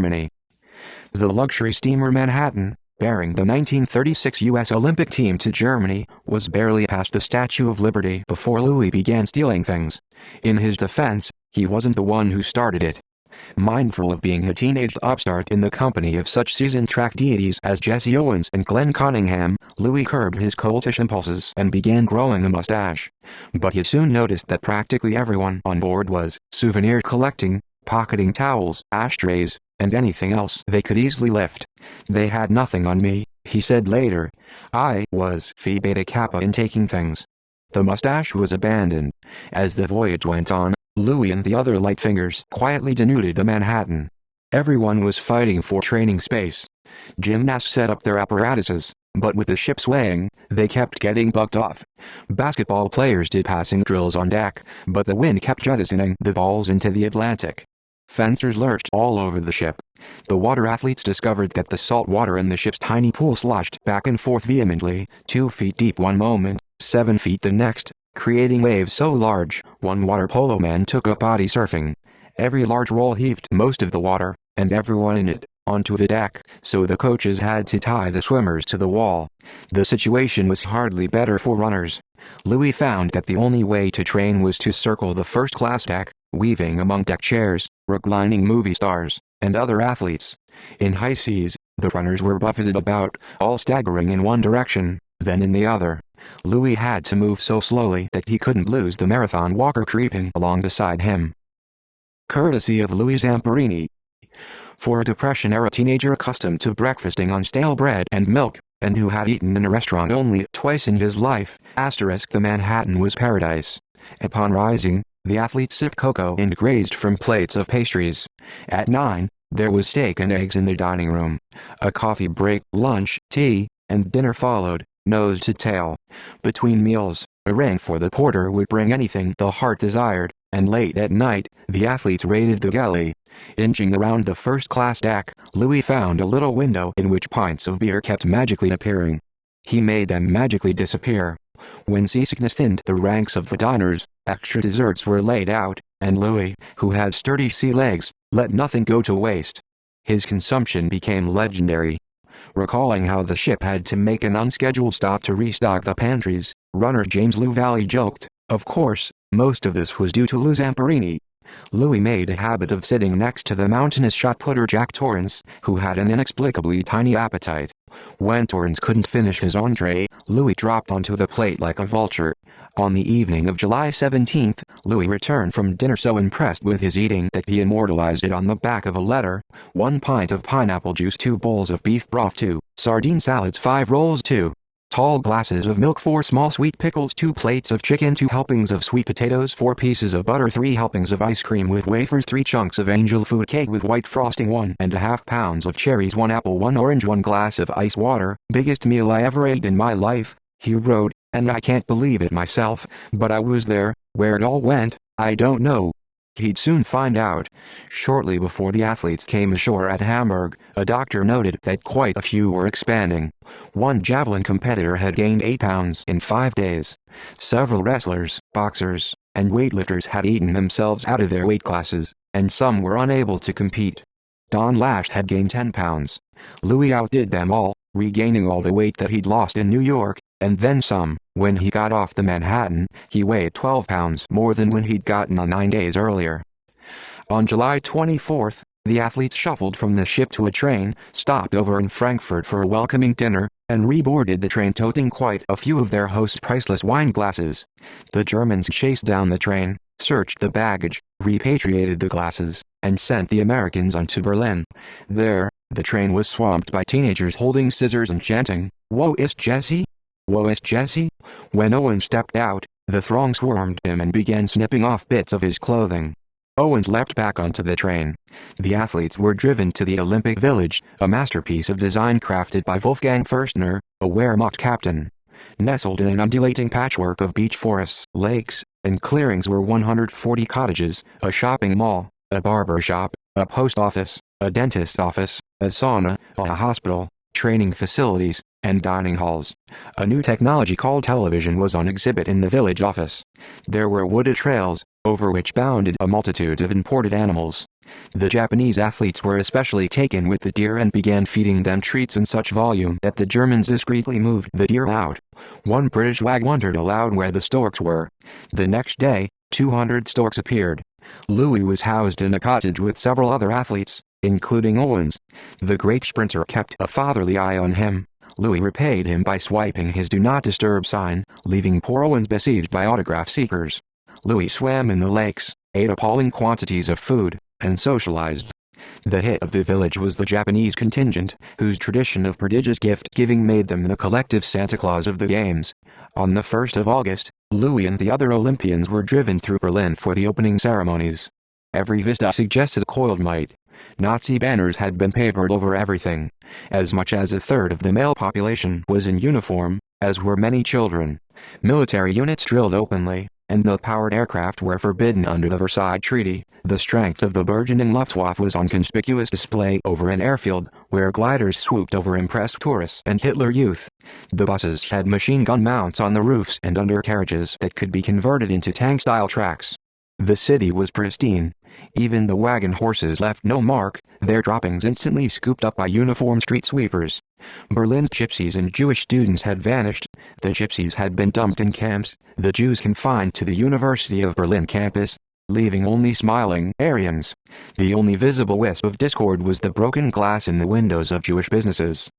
Germany. The luxury steamer Manhattan, bearing the 1936 U.S. Olympic team to Germany, was barely past the Statue of Liberty before Louis began stealing things. In his defense, he wasn't the one who started it. Mindful of being a teenage upstart in the company of such seasoned track deities as Jesse Owens and Glenn Cunningham, Louis curbed his coltish impulses and began growing a mustache. But he soon noticed that practically everyone on board was souvenir collecting, pocketing towels, ashtrays, and anything else they could easily lift. "They had nothing on me," he said later. "I was Phi Beta Kappa in taking things." The mustache was abandoned. As the voyage went on, Louis and the other Lightfingers quietly denuded the Manhattan. Everyone was fighting for training space. Gymnasts set up their apparatuses, but with the ship swaying, they kept getting bucked off. Basketball players did passing drills on deck, but the wind kept jettisoning the balls into the Atlantic. Fencers lurched all over the ship. The water athletes discovered that the salt water in the ship's tiny pool sloshed back and forth vehemently, 2 feet deep one moment, 7 feet the next, creating waves so large, one water polo man took up body surfing. Every large roll heaved most of the water, and everyone in it, onto the deck, so the coaches had to tie the swimmers to the wall. The situation was hardly better for runners. Louis found that the only way to train was to circle the first-class deck, weaving among deck chairs, reclining movie stars, and other athletes. In high seas, the runners were buffeted about, all staggering in one direction, then in the other. Louis had to move so slowly that he couldn't lose the marathon walker creeping along beside him. Courtesy of Louis Zamperini. For a Depression-era teenager accustomed to breakfasting on stale bread and milk, and who had eaten in a restaurant only twice in his life, the Manhattan was paradise. Upon rising, the athletes sipped cocoa and grazed from plates of pastries. At 9, there was steak and eggs in the dining room. A coffee break, lunch, tea, and dinner followed, nose to tail. Between meals, a ring for the porter would bring anything the heart desired, and late at night, the athletes raided the galley. Inching around the first-class deck, Louis found a little window in which pints of beer kept magically appearing. He made them magically disappear. When seasickness thinned the ranks of the diners, extra desserts were laid out, and Louis, who had sturdy sea legs, let nothing go to waste. His consumption became legendary. Recalling how the ship had to make an unscheduled stop to restock the pantries, runner James Lou Valley joked, "Of course, most of this was due to Lou Zamperini." Louis made a habit of sitting next to the mountainous shot-putter Jack Torrance, who had an inexplicably tiny appetite. When Torrance couldn't finish his entree, Louis dropped onto the plate like a vulture. On the evening of July 17th, Louis returned from dinner so impressed with his eating that he immortalized it on the back of a letter: 1 pint of pineapple juice, 2 bowls of beef broth, 2 sardine salads, 5 rolls, 2 tall glasses of milk, 4 small sweet pickles, 2 plates of chicken, 2 helpings of sweet potatoes, 4 pieces of butter, 3 helpings of ice cream with wafers, 3 chunks of angel food cake with white frosting, 1.5 pounds of cherries, 1 apple, 1 orange, 1 glass of ice water. "Biggest meal I ever ate in my life," he wrote, "and I can't believe it myself, but I was there. Where it all went, I don't know." He'd soon find out. Shortly before the athletes came ashore at Hamburg, a doctor noted that quite a few were expanding. One javelin competitor had gained 8 pounds in 5 days. Several wrestlers, boxers, and weightlifters had eaten themselves out of their weight classes, and some were unable to compete. Don Lash had gained 10 pounds. Louis outdid them all, regaining all the weight that he'd lost in New York, and then some. When he got off the Manhattan, he weighed 12 pounds more than when he'd gotten on 9 days earlier. On July 24th, the athletes shuffled from the ship to a train, stopped over in Frankfurt for a welcoming dinner, and reboarded the train toting quite a few of their host's priceless wine glasses. The Germans chased down the train, searched the baggage, repatriated the glasses, and sent the Americans on to Berlin. There, the train was swamped by teenagers holding scissors and chanting, "Woe is Jesse! Woe is Jesse!" When Owen stepped out, the throng swarmed him and began snipping off bits of his clothing. Owens leapt back onto the train. The athletes were driven to the Olympic Village, a masterpiece of design crafted by Wolfgang Fürstner, a Wehrmacht captain. Nestled in an undulating patchwork of beech forests, lakes, and clearings were 140 cottages, a shopping mall, a barber shop, a post office, a dentist office, a sauna, a hospital, training facilities, and dining halls. A new technology called television was on exhibit in the village office. There were wooded trails, over which bounded a multitude of imported animals. The Japanese athletes were especially taken with the deer and began feeding them treats in such volume that the Germans discreetly moved the deer out. One British wag wondered aloud where the storks were. The next day, 200 storks appeared. Louis was housed in a cottage with several other athletes, including Owens. The great sprinter kept a fatherly eye on him. Louis repaid him by swiping his Do Not Disturb sign, leaving poor Owens besieged by autograph seekers. Louis swam in the lakes, ate appalling quantities of food, and socialized. The hit of the village was the Japanese contingent, whose tradition of prodigious gift-giving made them the collective Santa Claus of the Games. On the 1st of August, Louis and the other Olympians were driven through Berlin for the opening ceremonies. Every vista suggested coiled might. Nazi banners had been papered over everything. As much as a third of the male population was in uniform, as were many children. Military units drilled openly, and the powered aircraft were forbidden under the Versailles Treaty. The strength of the burgeoning Luftwaffe was on conspicuous display over an airfield, where gliders swooped over impressed tourists and Hitler Youth. The buses had machine gun mounts on the roofs and undercarriages that could be converted into tank-style tracks. The city was pristine. Even the wagon horses left no mark, their droppings instantly scooped up by uniformed street sweepers. Berlin's gypsies and Jewish students had vanished. The gypsies had been dumped in camps, the Jews confined to the University of Berlin campus, leaving only smiling Aryans. The only visible wisp of discord was the broken glass in the windows of Jewish businesses.